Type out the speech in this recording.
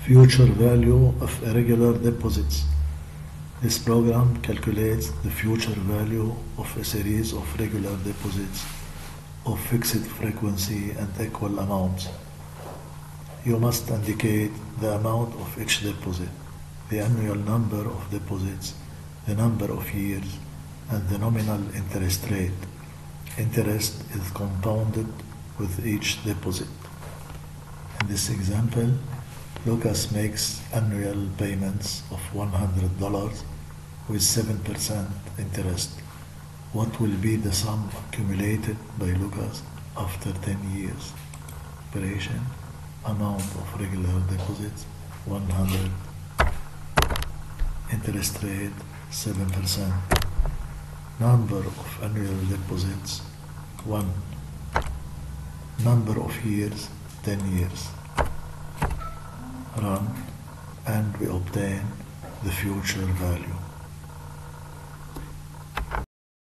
Future value of irregular deposits. This program calculates the future value of a series of regular deposits of fixed frequency and equal amounts. You must indicate the amount of each deposit, the annual number of deposits, the number of years, and the nominal interest rate. Interest is compounded with each deposit. In this example, Lucas makes annual payments of $100 with 7% interest. What will be the sum accumulated by Lucas after 10 years? Operation, amount of regular deposits, 100. Interest rate, 7%. Number of annual deposits, 1. Number of years, 10 years. Run, and we obtain the future value.